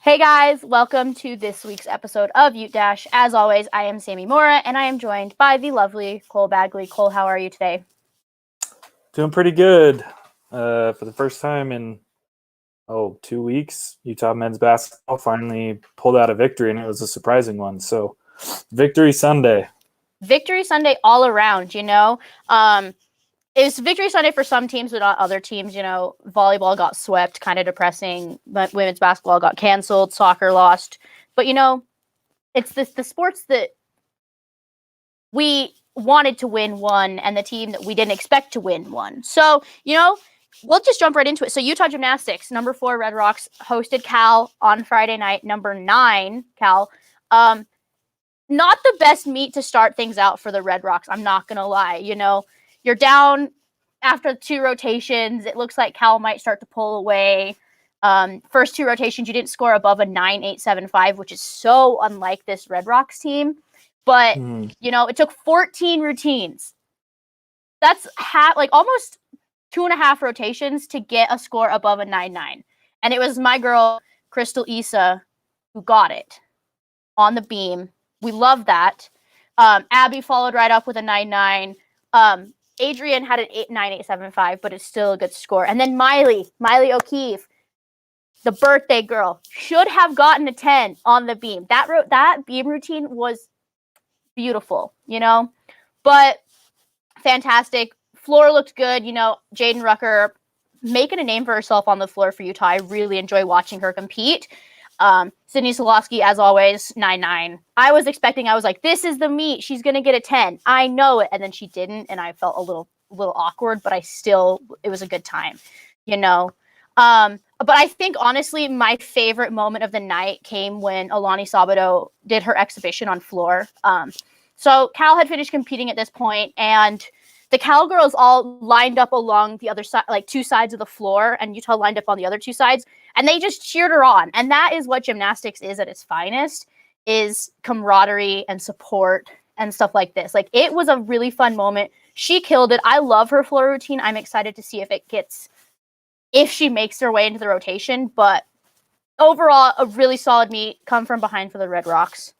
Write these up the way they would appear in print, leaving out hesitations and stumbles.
Hey guys, welcome to this week's episode of Ute Dash. As always, I am Sammy Mora, and I am joined by the lovely Cole Bagley. Cole, how are you today? Doing pretty good. For the first time in 2 weeks, Utah men's basketball finally pulled out a victory, and it was a surprising one. So, Victory Sunday. Victory Sunday all around, it was Victory Sunday for some teams, but not other teams. Volleyball got swept, kind of depressing. But women's basketball got canceled, soccer lost. But it's the sports that we wanted to win won, and the team that we didn't expect to win won. So, we'll just jump right into it. So Utah Gymnastics, number 4 Red Rocks, hosted Cal on Friday night. Number 9 Cal. Not the best meet to start things out for the Red Rocks. I'm not gonna lie. You're down after 2 rotations. It looks like Cal might start to pull away. First 2 rotations, you didn't score above a 9.875, which is so unlike this Red Rocks team. But, it took 14 routines. That's almost 2.5 rotations to get a score above a 9.9. And it was my girl, Crystal Issa, who got it on the beam. We love that. Abby followed right up with a 9.9. Adrian had an 9.875, but it's still a good score. And then Miley O'Keefe, the birthday girl, should have gotten a 10 on the beam. That beam routine was beautiful, but fantastic. Floor looked good. Jaden Rucker making a name for herself on the floor for Utah. I really enjoy watching her compete. Sydney Solosky, as always, 9.9. I was like, this is the meet. She's going to get a 10. I know it. And then she didn't. And I felt a little awkward, but it was a good time, But I think, honestly, my favorite moment of the night came when Alani Sabato did her exhibition on floor. So Cal had finished competing at this point, and the Cal girls all lined up along the other side, like 2 sides of the floor, and Utah lined up on the other 2 sides, and they just cheered her on. And that is what gymnastics is at its finest, is camaraderie and support and stuff like this. Like, it was a really fun moment. She killed it. I love her floor routine. I'm excited to see if she makes her way into the rotation. But overall, a really solid meet. Come from behind for the Red Rocks.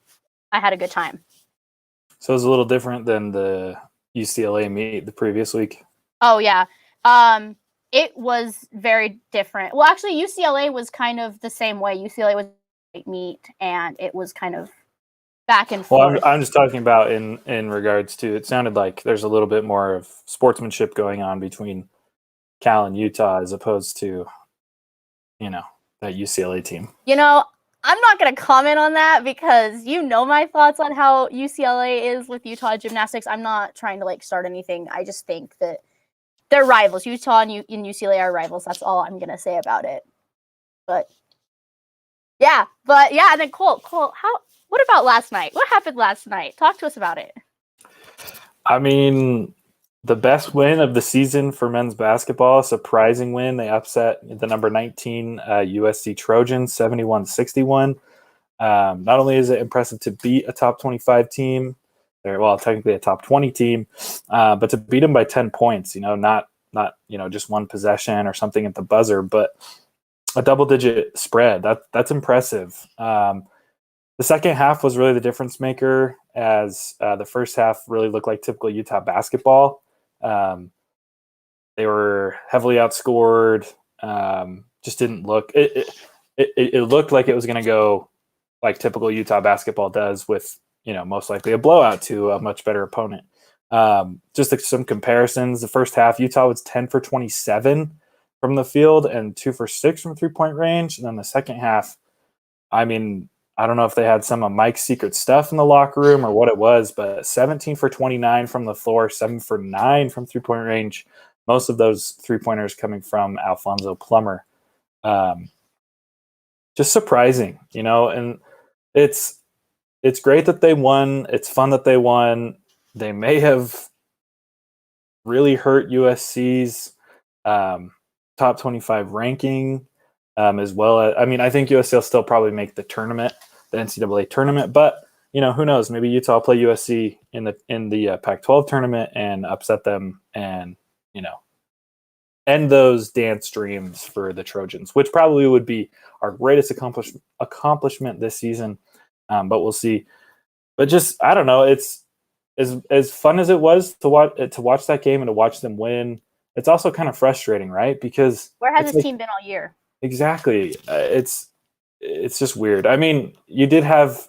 I had a good time. So it was a little different than the UCLA meet the previous week. Oh, yeah. It was very different. Well, actually, UCLA was kind of the same way. UCLA was a meet, and it was kind of back and forth. Well, I'm just talking about in regards to, it sounded like there's a little bit more of sportsmanship going on between Cal and Utah as opposed to, that UCLA team. I'm not going to comment on that because my thoughts on how UCLA is with Utah Gymnastics. I'm not trying to start anything. I just think that they're rivals. Utah and UCLA are rivals. That's all I'm going to say about it. But yeah. And then Cole, what about last night? What happened last night? Talk to us about it. I mean, the best win of the season for men's basketball, surprising win. They upset the number 19 USC Trojans 71-61. Not only is it impressive to beat a top 25 team, technically a top 20 team, but to beat them by 10 points, not just one possession or something at the buzzer, but a double-digit spread. That's impressive. The second half was really the difference maker, as the first half really looked like typical Utah basketball. They were heavily outscored. Just didn't look. It looked like it was going to go like typical Utah basketball does, with most likely a blowout to a much better opponent. Just some comparisons. The first half, Utah was 10 for 27 from the field and 2 for 6 from 3-point range. And then the second half, I mean, I don't know if they had some of Mike's secret stuff in the locker room or what it was, but 17 for 29 from the floor, 7 for 9 from 3-point range. Most of those 3-pointers coming from Alfonso Plummer. Just surprising, and it's great that they won. It's fun that they won. They may have really hurt USC's top 25 ranking. As well as, I think USC will still probably make the tournament, the NCAA tournament, but who knows? Maybe Utah will play USC in the Pac-12 tournament and upset them, and end those dance dreams for the Trojans, which probably would be our greatest accomplishment this season. But we'll see. But just I don't know. It's as fun as it was to watch that game and to watch them win. It's also kind of frustrating, right? Because where has this team been all year? Exactly. It's just weird. I mean, you did have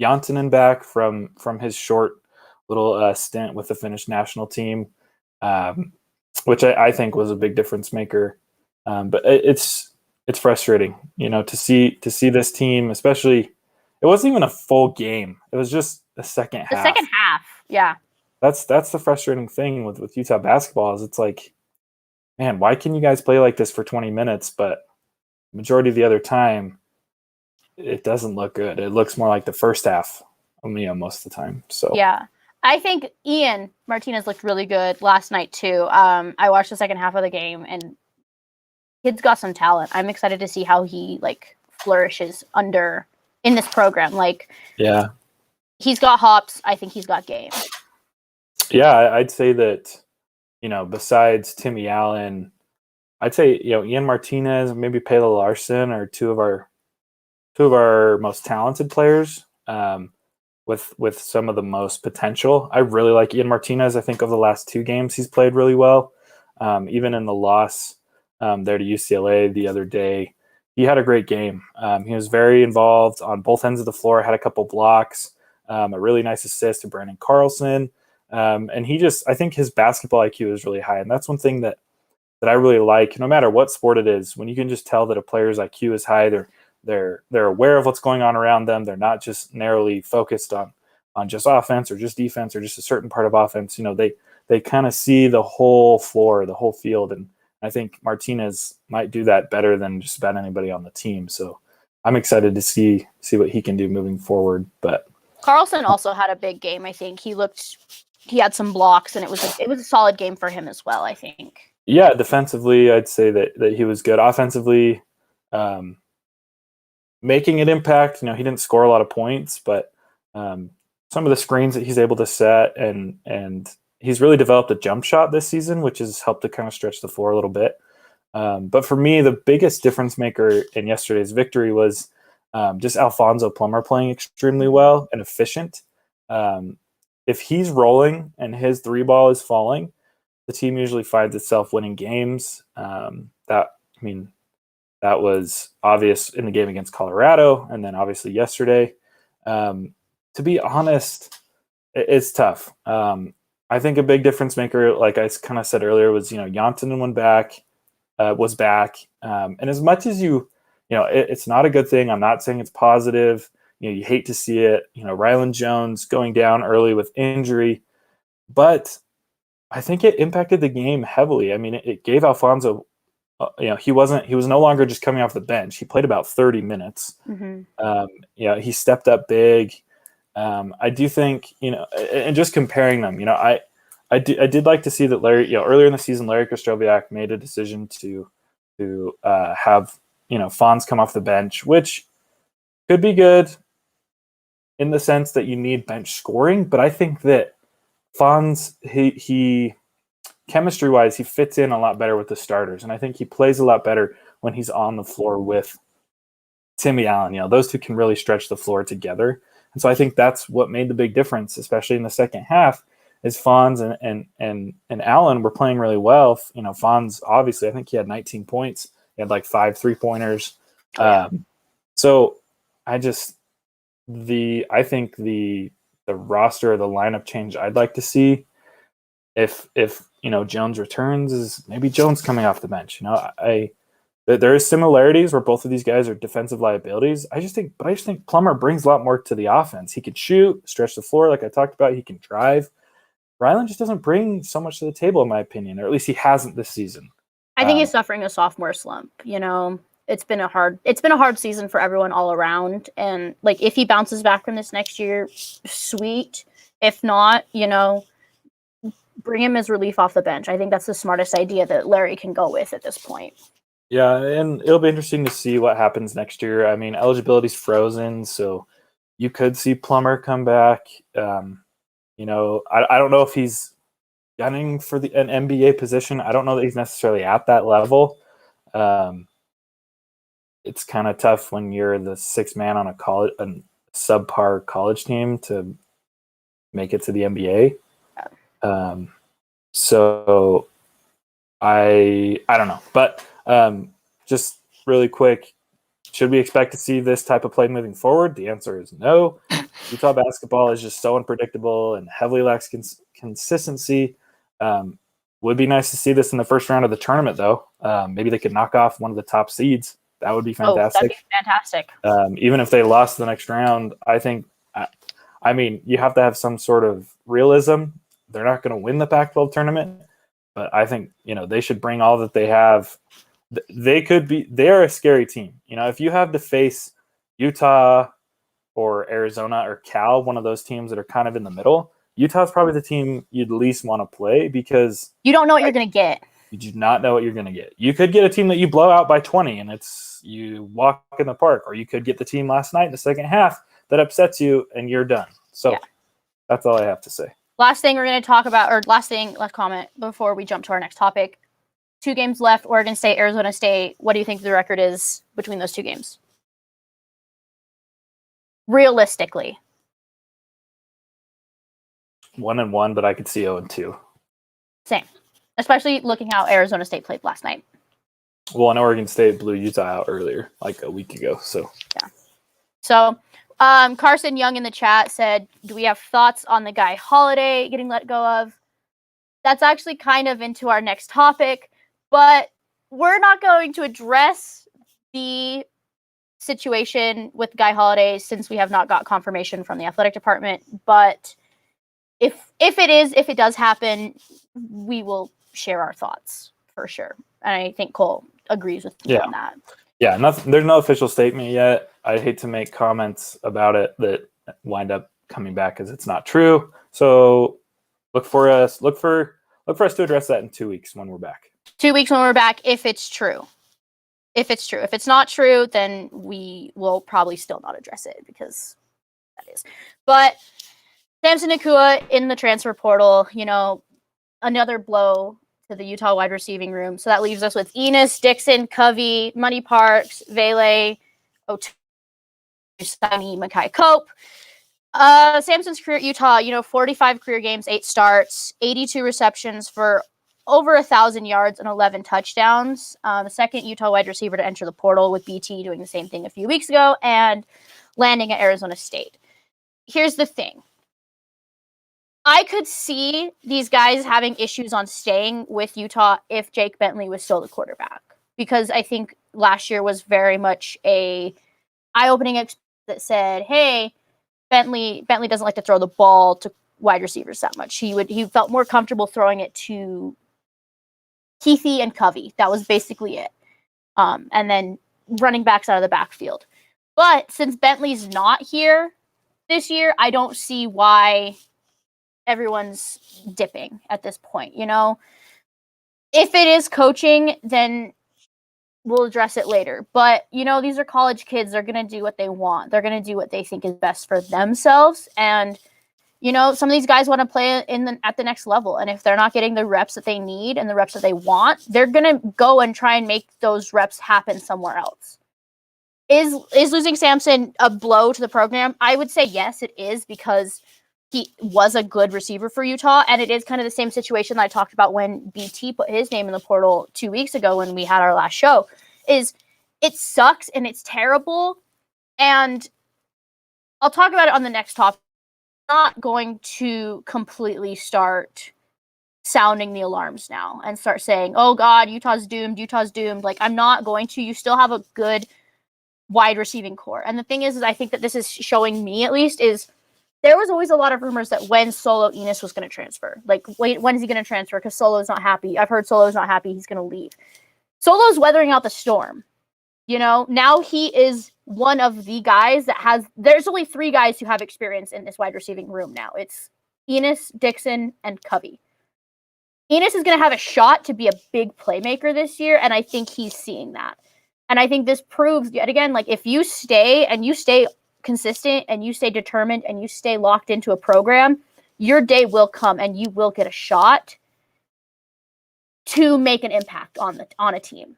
Jantunen back from his short little stint with the Finnish national team, which I think was a big difference maker. But it's frustrating, to see this team, especially. It wasn't even a full game. It was just the second half. The second half, yeah. That's the frustrating thing with Utah basketball is it's like, man, why can you guys play like this for 20 minutes? But majority of the other time, it doesn't look good. It looks more like the first half, most of the time. So yeah, I think Ian Martinez looked really good last night too. I watched the second half of the game, and kid's got some talent. I'm excited to see how he flourishes in this program. Yeah, he's got hops. I think he's got game. Yeah, I'd say that. Besides Timmy Allen, I'd say Ian Martinez, maybe Pela Larson are two of our most talented players. With some of the most potential. I really like Ian Martinez. I think over the last 2 games he's played really well. Even in the loss there to UCLA the other day, he had a great game. He was very involved on both ends of the floor, had a couple blocks, a really nice assist to Brandon Carlson. And I think his basketball IQ is really high. And that's one thing that I really like, no matter what sport it is, when you can just tell that a player's IQ is high, they're aware of what's going on around them. They're not just narrowly focused on just offense or just defense or just a certain part of offense. They kind of see the whole floor, the whole field. And I think Martinez might do that better than just about anybody on the team. So I'm excited to see what he can do moving forward. But Carlson also had a big game. I think he had some blocks, and it was a solid game for him as well, I think. Yeah, defensively, I'd say that he was good. Offensively, making an impact. He didn't score a lot of points, but some of the screens that he's able to set, and he's really developed a jump shot this season, which has helped to kind of stretch the floor a little bit. But for me, the biggest difference maker in yesterday's victory was just Alfonso Plummer playing extremely well and efficient. If he's rolling and his 3-ball is falling, the team usually finds itself winning games. That was obvious in the game against Colorado, and then obviously yesterday. To be honest, it's tough. I think a big difference maker, like I kind of said earlier, was Jantunen was back, and as much as it's not a good thing. I'm not saying it's positive. You hate to see it. Ryland Jones going down early with injury, but I think it impacted the game heavily. I mean, it gave Alfonso. He was no longer just coming off the bench. He played about 30 minutes. Mm-hmm. He stepped up big. I do think, and just comparing them, I did like to see that Larry, earlier in the season, Larry Kostoviak made a decision to have, Fonz come off the bench, which could be good in the sense that you need bench scoring. But I think that Fonz, he chemistry-wise, he fits in a lot better with the starters. And I think he plays a lot better when he's on the floor with Timmy Allen. Those two can really stretch the floor together. And so I think that's what made the big difference, especially in the second half, is Fonz and Allen were playing really well. Fonz, obviously, I think he had 19 points. He had 5 3-pointers. So I think the roster or the lineup change I'd like to see if Jones returns is maybe Jones coming off the bench. There is similarities where both of these guys are defensive liabilities. I just think Plummer brings a lot more to the offense. He can shoot, stretch the floor, like I talked about. He can drive. Ryland just doesn't bring so much to the table, in my opinion, or at least he hasn't this season. I think he's suffering a sophomore slump. It's been a hard season for everyone all around. And if he bounces back from this next year, sweet. If not, bring him as relief off the bench. I think that's the smartest idea that Larry can go with at this point. Yeah, and it'll be interesting to see what happens next year. I mean, eligibility's frozen, so you could see Plummer come back. I don't know if he's gunning for an NBA position. I don't know that he's necessarily at that level. It's kind of tough when you're the sixth man on a subpar college team to make it to the NBA. So I don't know, but just really quick, should we expect to see this type of play moving forward? The answer is no. Utah basketball is just so unpredictable and heavily lacks consistency. Would be nice to see this in the first round of the tournament, though. Maybe they could knock off one of the top seeds. That would be fantastic. That'd be fantastic. Even if they lost the next round, I think, I mean, you have to have some sort of realism. They're not going to win the Pac-12 tournament, but I think, they should bring all that they have. They're a scary team. If you have to face Utah or Arizona or Cal, one of those teams that are kind of in the middle, Utah's probably the team you'd least want to play because you don't know what you're going to get. You do not know what you're going to get. You could get a team that you blow out by 20 and you walk in the park, or you could get the team last night in the second half that upsets you and you're done. So That's all I have to say. Last thing we're going to talk about, or last comment before we jump to our next topic. 2 games left, Oregon State, Arizona State. What do you think the record is between those 2 games? Realistically. 1-1, but I could see 0-2. Same. Especially looking how Arizona State played last night. Well, and Oregon State blew Utah out earlier, like a week ago. So yeah. So Carson Young in the chat said, do we have thoughts on the guy Holiday getting let go of? That's actually kind of into our next topic, but we're not going to address the situation with Guy Holiday since we have not got confirmation from the athletic department. But if it does happen, we will share our thoughts for sure. And I think Cole agrees with me on that. Yeah, there's no official statement yet. I hate to make comments about it that wind up coming back as it's not true. So look for us to address that in 2 weeks when we're back. 2 weeks when we're back, if it's true. If it's true. If it's not true, then we will probably still not address it because that is. But Samson Nakua in the transfer portal, another blow to the Utah wide receiving room. So that leaves us with Enos, Dixon, Covey, Money Parks, Vele, Sammy, Makai Cope. Samson's career at Utah, 45 career games, 8 starts, 82 receptions for over 1,000 yards and 11 touchdowns. The second Utah wide receiver to enter the portal, with BT doing the same thing a few weeks ago and landing at Arizona State. Here's the thing. I could see these guys having issues on staying with Utah if Jake Bentley was still the quarterback, because I think last year was very much a eye-opening experience that said, hey, Bentley doesn't like to throw the ball to wide receivers that much. He felt more comfortable throwing it to Keithy and Covey. That was basically it. And then running backs out of the backfield. But since Bentley's not here this year, I don't see why everyone's dipping at this point. If it is coaching, then we'll address it later. But, these are college kids. They're going to do what they want. They're going to do what they think is best for themselves. And, some of these guys want to play at the next level. And if they're not getting the reps that they need and the reps that they want, they're going to go and try and make those reps happen somewhere else. Is losing Samson a blow to the program? I would say yes, it is, because he was a good receiver for Utah. And it is kind of the same situation that I talked about when BT put his name in the portal 2 weeks ago when we had our last show. Is it sucks and it's terrible. And I'll talk about it on the next topic. I'm not going to completely start sounding the alarms now and start saying, oh God, Utah's doomed. Like, I'm not going to. You still have a good wide receiving core. And the thing is I think that this is showing me, at least, is there was always a lot of rumors that when Solo Enos was going to transfer. Like, wait, when is he going to transfer? Because Solo's not happy. I've heard Solo's not happy. He's going to leave. Solo's weathering out the storm. Now he is one of the guys that there's only 3 guys who have experience in this wide receiving room now. It's Enos, Dixon, and Covey. Enos is going to have a shot to be a big playmaker this year, and I think he's seeing that. And I think this proves, yet again, like, if you stay consistent and you stay determined and you stay locked into a program, your day will come and you will get a shot to make an impact on a team.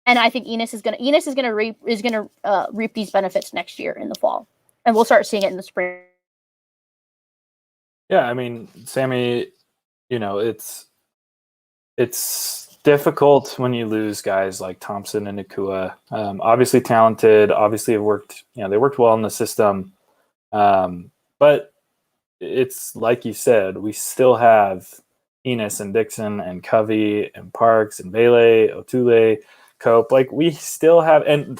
And I think Enos is gonna reap these benefits next year in the fall, and we'll start seeing it in the spring. Yeah, I mean, Sammy, it's difficult when you lose guys like Thompson and Nakua. Obviously talented, obviously have worked. They worked well in the system, but it's like you said, we still have Enos and Dixon and Covey and Parks and Bagley, Otule, Cope. Like we still have, and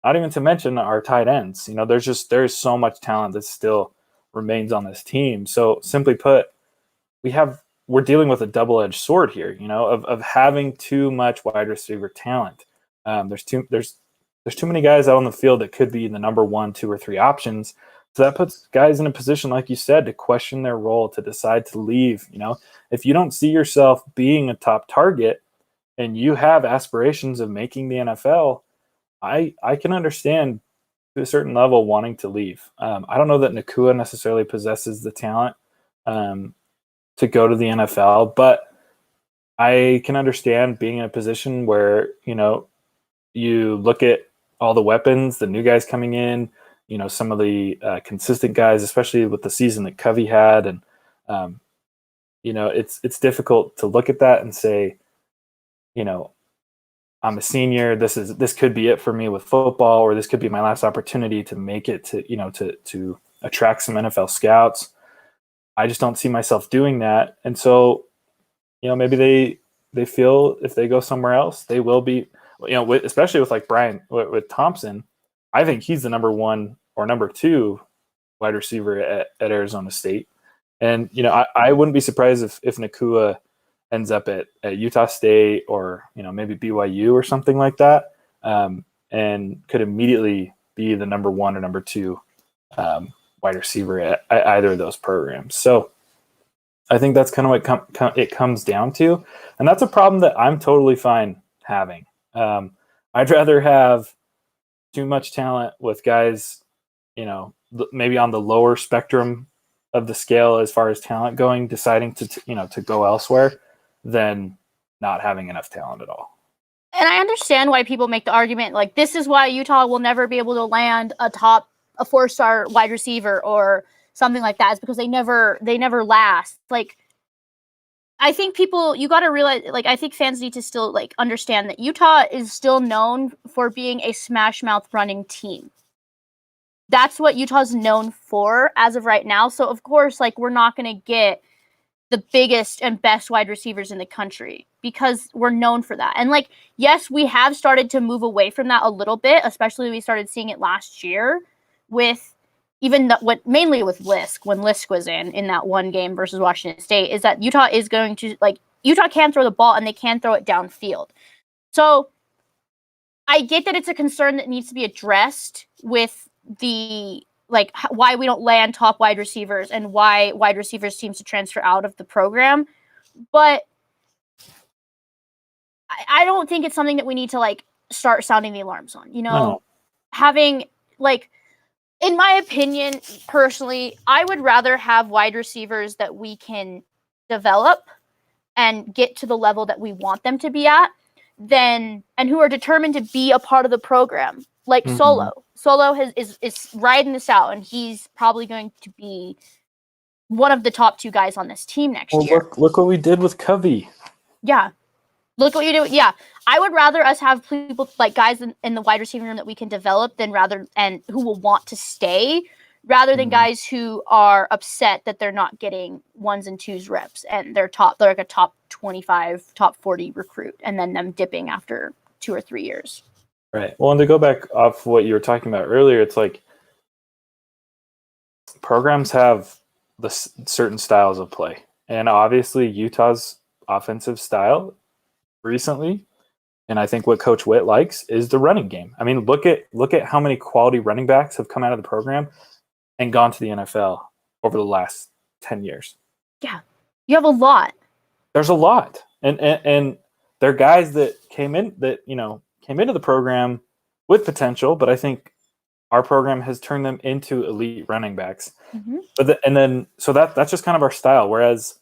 not even to mention our tight ends. There's so much talent that still remains on this team. So simply put, we're dealing with a double-edged sword here, of having too much wide receiver talent. There's too many guys out on the field that could be the number 1, 2, or 3 options. So that puts guys in a position, like you said, to question their role, to decide to leave. If you don't see yourself being a top target and you have aspirations of making the NFL, I can understand to a certain level wanting to leave. I don't know that Nakua necessarily possesses the talent to go to the NFL, but I can understand being in a position where, you look at all the weapons, the new guys coming in, some of the consistent guys, especially with the season that Covey had. And, it's difficult to look at that and say, I'm a senior. This could be it for me with football, or this could be my last opportunity to make it to attract some NFL scouts. I just don't see myself doing that. And so, maybe they feel if they go somewhere else, they will be, especially with like Brian, with Thompson, I think he's the number 1 or number 2 wide receiver at Arizona State. And, I wouldn't be surprised if Nakua ends up at Utah State or, maybe BYU or something like that, and could immediately be the number 1 or number 2 wide receiver at either of those programs. So I think that's kind of what it comes down to. And that's a problem that I'm totally fine having. I'd rather have too much talent with guys, maybe on the lower spectrum of the scale as far as talent going, deciding to go elsewhere than not having enough talent at all. And I understand why people make the argument, like, this is why Utah will never be able to land a 4-star wide receiver or something like that, is because they never last. Like, I think you got to realize, like, I think fans need to still, like, understand that Utah is still known for being a smash mouth running team. That's what Utah's known for as of right now. So of course, like, we're not going to get the biggest and best wide receivers in the country because we're known for that. And, like, yes, we have started to move away from that a little bit, especially we started seeing it last year with mainly with Lisk, when Lisk was in that one game versus Washington State, is that Utah is going to, like, Utah can throw the ball and they can throw it downfield. So I get that it's a concern that needs to be addressed with the, like, why we don't land top wide receivers and why wide receivers seems to transfer out of the program. But I don't think it's something that we need to, like, start sounding the alarms on, No. Having, like, in my opinion, personally, I would rather have wide receivers that we can develop and get to the level that we want them to be at, and who are determined to be a part of the program, like Solo. Solo is riding this out, and he's probably going to be one of the top 2 guys on this team next year. Look what we did with Covey. Yeah. Look what you do. Yeah. I would rather us have people, like, guys in the wide receiving room that we can develop and who will want to stay, rather than guys who are upset that they're not getting 1s and 2s reps and they're like a top 25, top 40 recruit, and then them dipping after 2 or 3 years. Right. Well, and to go back off what you were talking about earlier, it's like programs have the certain styles of play, and obviously Utah's offensive style recently, and I think what Coach Witt likes, is the running game. I mean, look at how many quality running backs have come out of the program and gone to the NFL over the last 10 years. Yeah. You have a lot. There's a lot. And they're guys that came into the program with potential, but I think our program has turned them into elite running backs. So that's just kind of our style. Whereas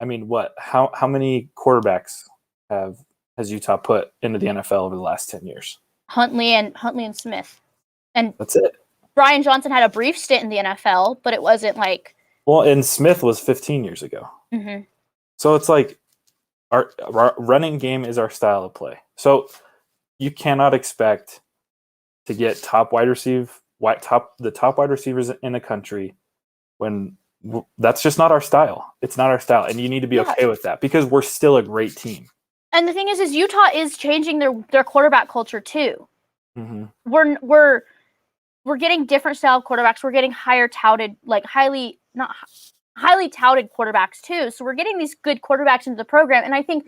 I mean, what? How many quarterbacks has Utah put into the NFL over the last 10 years? Huntley and Smith. And That's it. Brian Johnson had a brief stint in the NFL, but it wasn't like. Well, and Smith was 15 years ago. Mm-hmm. So it's like our running game is our style of play. So you cannot expect to get the top wide receivers in the country when that's just not our style. It's not our style, and you need to be okay with that because we're still a great team. And the thing is Utah is changing their quarterback culture too. Mm-hmm. We're getting different style of quarterbacks. We're getting highly touted quarterbacks too. So we're getting these good quarterbacks into the program, and I think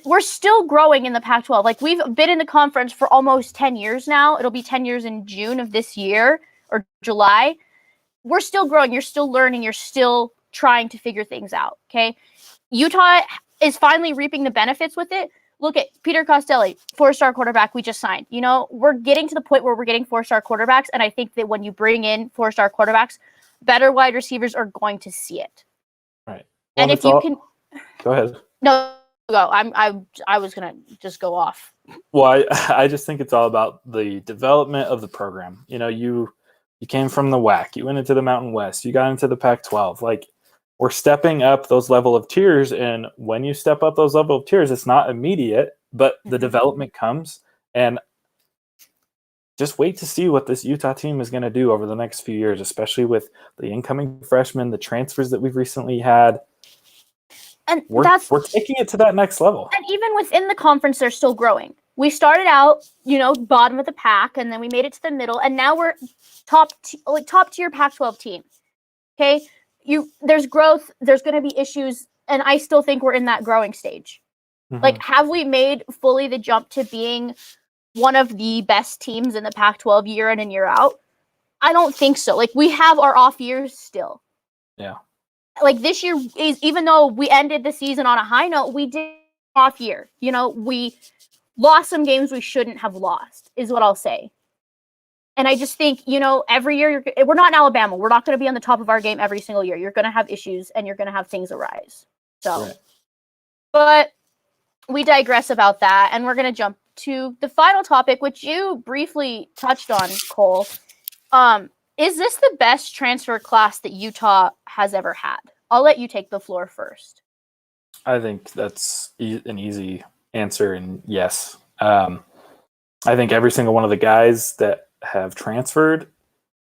we're still growing in the Pac-12. Like, we've been in the conference for almost 10 years now. It'll be 10 years in June of this year or July. We're still growing. You're still learning. You're still trying to figure things out. Okay. Utah is finally reaping the benefits with it. Look at Peter Costelli, 4-star quarterback we just signed. We're getting to the point where we're getting 4-star quarterbacks. And I think that when you bring in 4-star quarterbacks, better wide receivers are going to see it. Right. Well, and if you can go ahead. No, go. I was gonna just go off. Well, I just think it's all about the development of the program. You came from the WAC, you went into the Mountain West, you got into the Pac-12. Like, we're stepping up those level of tiers, and when you step up those level of tiers, it's not immediate, but the development comes. And just wait to see what this Utah team is going to do over the next few years, especially with the incoming freshmen, the transfers that we've recently had. And we're taking it to that next level. And even within the conference, they're still growing. We started out, bottom of the pack, and then we made it to the middle, and now we're top tier Pac-12 team. Okay, there's growth. There's going to be issues, and I still think we're in that growing stage. Mm-hmm. Like, have we made fully the jump to being one of the best teams in the Pac-12 year in and year out? I don't think so. Like, we have our off years still. Yeah. Like, this year, even though we ended the season on a high note, we did off year. We lost some games we shouldn't have lost, is what I'll say. And I just think, every year, we're not in Alabama. We're not going to be on the top of our game every single year. You're going to have issues, and you're going to have things arise. So, right. But we digress about that, and we're going to jump to the final topic, which you briefly touched on, Cole. Is this the best transfer class that Utah has ever had? I'll let you take the floor first. I think that's an easy answer, and yes. I think every single one of the guys that have transferred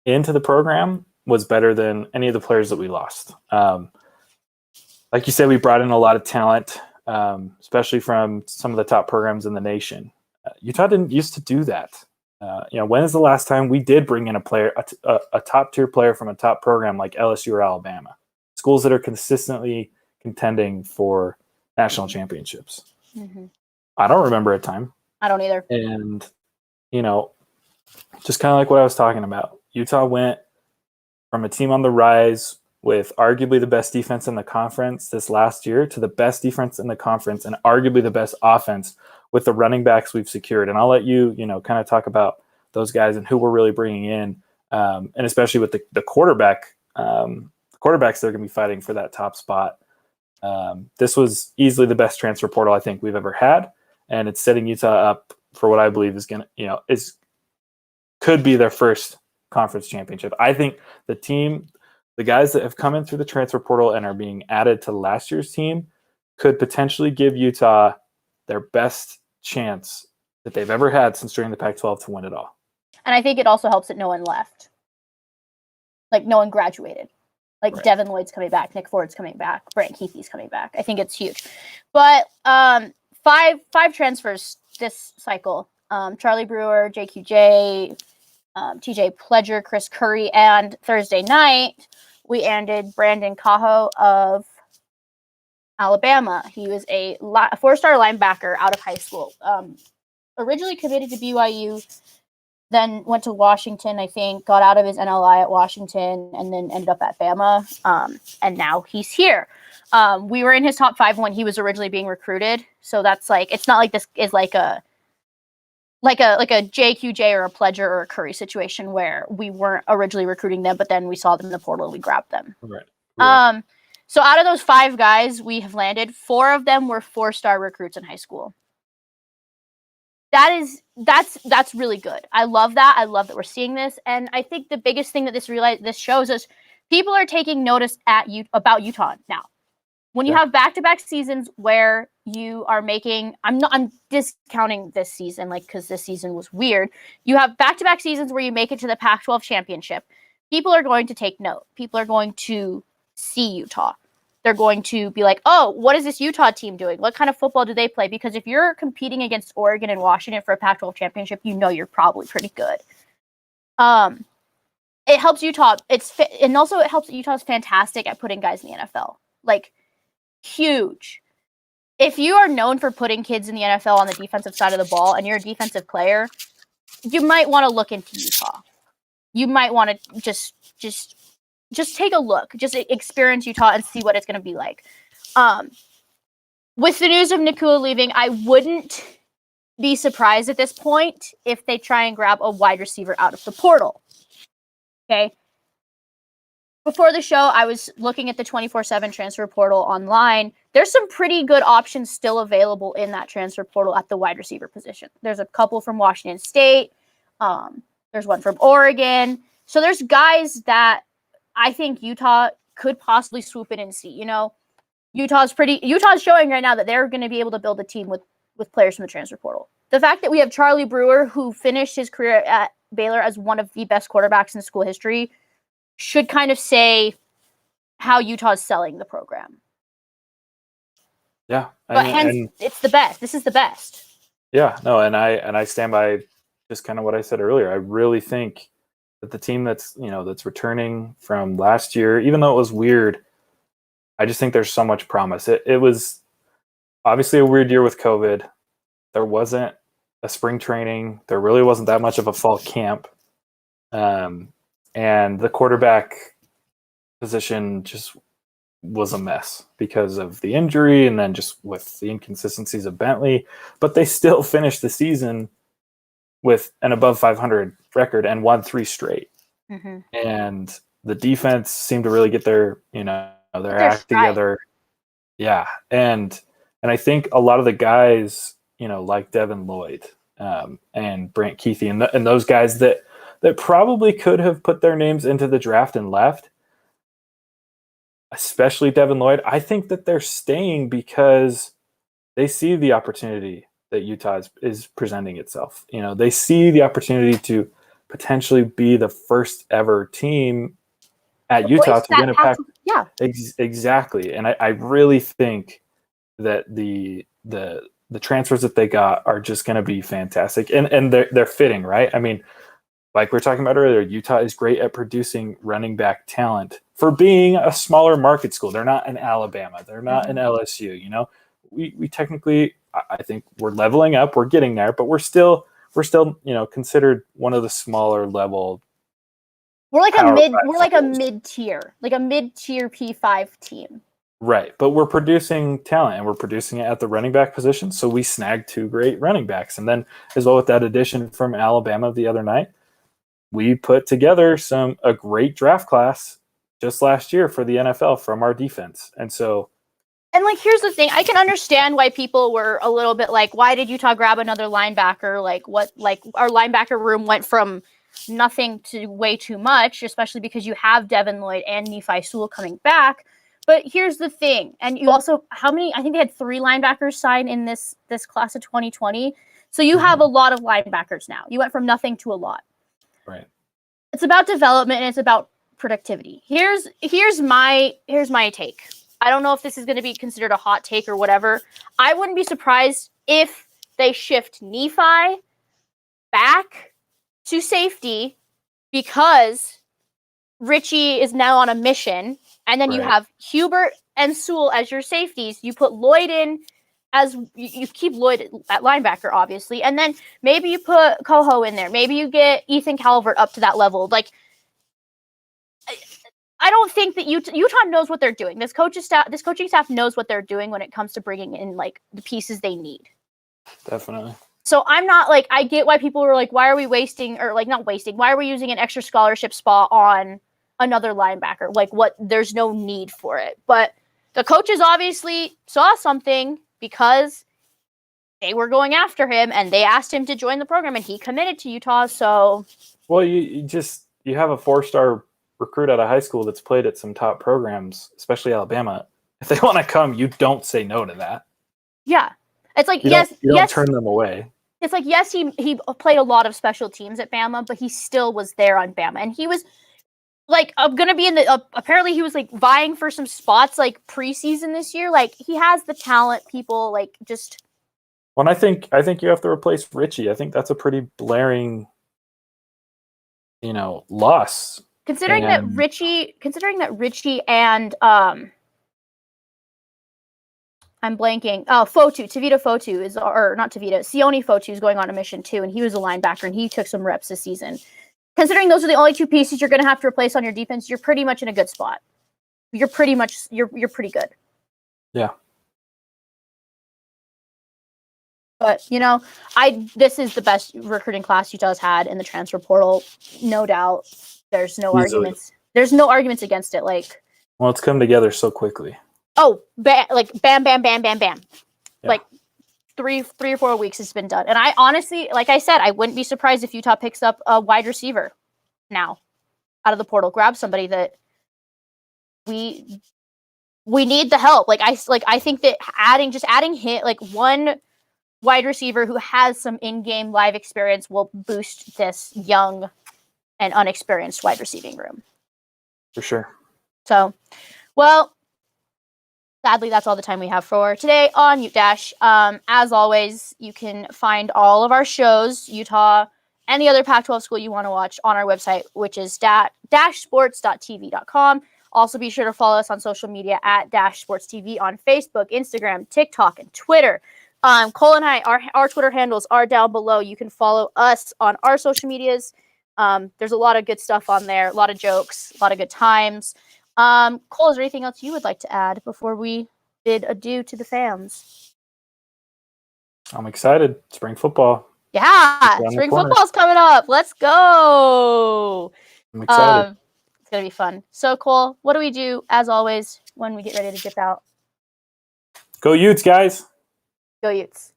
into the program was better than any of the players that we lost. Like you said, we brought in a lot of talent, especially from some of the top programs in the nation. Utah didn't used to do that. When is the last time we did bring in a player, a top tier player from a top program like LSU or Alabama, schools that are consistently contending for national championships? Mm-hmm. I don't remember a time. I don't either. And, just kind of like what I was talking about, Utah went from a team on the rise with arguably the best defense in the conference this last year to the best defense in the conference and arguably the best offense with the running backs we've secured. And I'll let you, kind of talk about those guys and who we're really bringing in, and especially with the quarterback, quarterbacks that are going to be fighting for that top spot. This was easily the best transfer portal I think we've ever had, and it's setting Utah up for what I believe is going to, could be their first conference championship. I think the guys that have come in through the transfer portal and are being added to last year's team could potentially give Utah their best chance that they've ever had since joining the Pac-12 to win it all. And I think it also helps that no one left. Like, no one graduated. Like, right. Devin Lloyd's coming back, Nick Ford's coming back, Brant Keithy's coming back. I think it's huge. But five transfers this cycle. Charlie Brewer, JQJ, TJ Pledger, Chris Curry, and Thursday night, we ended Brandon Cajo of Alabama. He was a 4-star linebacker out of high school. Originally committed to BYU, then went to Washington, I think, got out of his NLI at Washington, and then ended up at Bama. And now he's here. We were in his top 5 when he was originally being recruited. So that's like, it's not like this is like a JQJ or a Pledger or a Curry situation where we weren't originally recruiting them, but then we saw them in the portal and we grabbed them. Right. So out of those 5 guys we have landed, 4 of them were 4-star recruits in high school. That's really good. I love that. I love that we're seeing this. And I think the biggest thing that this shows us, people are taking notice about Utah now. When you have back-to-back seasons where you are making, I'm discounting this season, like, because this season was weird. You have back-to-back seasons where you make it to the Pac-12 championship. People are going to take note. People are going to see Utah. They're going to be like, oh, what is this Utah team doing? What kind of football do they play? Because if you're competing against Oregon and Washington for a Pac-12 championship, you know you're probably pretty good. It helps Utah. And also it helps Utah's fantastic at putting guys in the NFL. Like, huge. If you are known for putting kids in the NFL on the defensive side of the ball and you're a defensive player, you might want to look into Utah. You might want to just take a look. Just experience Utah and see what it's going to be like. With the news of Nakua leaving, I wouldn't be surprised at this point if they try and grab a wide receiver out of the portal. Okay? Before the show, I was looking at the 24/7 transfer portal online. There's some pretty good options still available in that transfer portal at the wide receiver position. There's a couple from Washington State. There's one from Oregon. So there's guys that I think Utah could possibly swoop in and see. You know, Utah's showing right now that they're going to be able to build a team with players from the transfer portal. The fact that we have Charlie Brewer, who finished his career at Baylor as one of the best quarterbacks in school history, should kind of say how Utah's selling the program. Yeah. But hence, it's the best. This is the best. Yeah, no, and I stand by just kind of what I said earlier. I really think that the team that's returning from last year, even though it was weird, I just think there's so much promise. It was obviously a weird year with COVID. There wasn't a spring training. There really wasn't that much of a fall camp. And the quarterback position just was a mess because of the injury and then just with the inconsistencies of Bentley. But they still finished the season with an above 500 record and won 3 straight. Mm-hmm. And the defense seemed to really get their act together. Yeah. And I think a lot of the guys, like Devin Lloyd and Brant Keithy and those guys that probably could have put their names into the draft and left, especially Devin Lloyd, I think that they're staying because they see the opportunity that Utah is presenting itself. They see the opportunity to potentially be the first ever team at Utah to win a Pac. Yeah, exactly. And I really think that the transfers that they got are just going to be fantastic, and they're fitting, right? I mean, like we were talking about earlier, Utah is great at producing running back talent for being a smaller market school. They're not an Alabama. They're not an LSU. We technically, I think we're leveling up. We're getting there, but we're still considered one of the smaller level. We're like a mid-tier P5 team. Right, but we're producing talent, and we're producing it at the running back position. So we snagged 2 great running backs, and then as well with that addition from Alabama the other night, we put together a great draft class just last year for the NFL from our defense. And here's the thing. I can understand why people were a little bit like, why did Utah grab another linebacker? Our linebacker room went from nothing to way too much, especially because you have Devin Lloyd and Nephi Sewell coming back. But here's the thing. And you also, I think they had 3 linebackers sign in this class of 2020. So you have a lot of linebackers now. You went from nothing to a lot. Right. It's about development and it's about productivity. Here's my take. I don't know if this is going to be considered a hot take or whatever. I wouldn't be surprised if they shift Nephi back to safety because Richie is now on a mission, and then you have Hubert and Sewell as your safeties. You put Lloyd in as you keep Lloyd at linebacker, obviously, and then maybe you put Coho in there. Maybe you get Ethan Calvert up to that level. Like, I don't think that Utah knows what they're doing. This coaching staff knows what they're doing when it comes to bringing in the pieces they need. Definitely. So I'm not I get why people were like, why are we wasting not wasting? Why are we using an extra scholarship spot on another linebacker? There's no need for it. But the coaches obviously saw something because they were going after him and they asked him to join the program and he committed to Utah. So, well, you have a 4-star recruit out of high school that's played at some top programs, especially Alabama. If they want to come, you don't say no to that. yeah. It's like, you don't turn them away. It's like, yes, he played a lot of special teams at Bama, but he still was there on Bama. And he was like, going to be in the, apparently he was like vying for some spots like preseason this year. Like, he has the talent, people like just. Well, I think you have to replace Richie. I think that's a pretty blaring, loss. Considering that Richie and I'm blanking. Oh, Tavita Fotu is, or not Tavita, Sione Fotu is going on a mission too, and he was a linebacker and he took some reps this season. Considering those are the only two pieces you're going to have to replace on your defense, you're pretty much in a good spot. You're pretty good. Yeah. But this is the best recruiting class Utah's had in the transfer portal, no doubt. There's no arguments. There's no arguments against it. Like, well, it's come together so quickly. Oh, bam, bam, bam, bam. Yeah. Like 3 or 4 weeks it's been done. And I honestly, like I said, I wouldn't be surprised if Utah picks up a wide receiver now out of the portal. Grab somebody that we need the help. I think that adding hit like one wide receiver who has some in-game live experience will boost this young and unexperienced wide receiving room. For sure. So, well, sadly, that's all the time we have for today on Ute Dash. As always, you can find all of our shows, Utah, any other Pac-12 school you want to watch, on our website, which is dashsports.tv.com. Also, be sure to follow us on social media at Dash Sports TV on Facebook, Instagram, TikTok, and Twitter. Cole and I, our Twitter handles are down below. You can follow us on our social medias. There's a lot of good stuff on there, a lot of jokes, a lot of good times. Cole, is there anything else you would like to add before we bid adieu to the fans? I'm excited. Spring football. Yeah, spring football's coming up. Let's go. I'm excited. It's going to be fun. So, Cole, what do we do, as always, when we get ready to dip out? Go Utes, guys. Go Utes.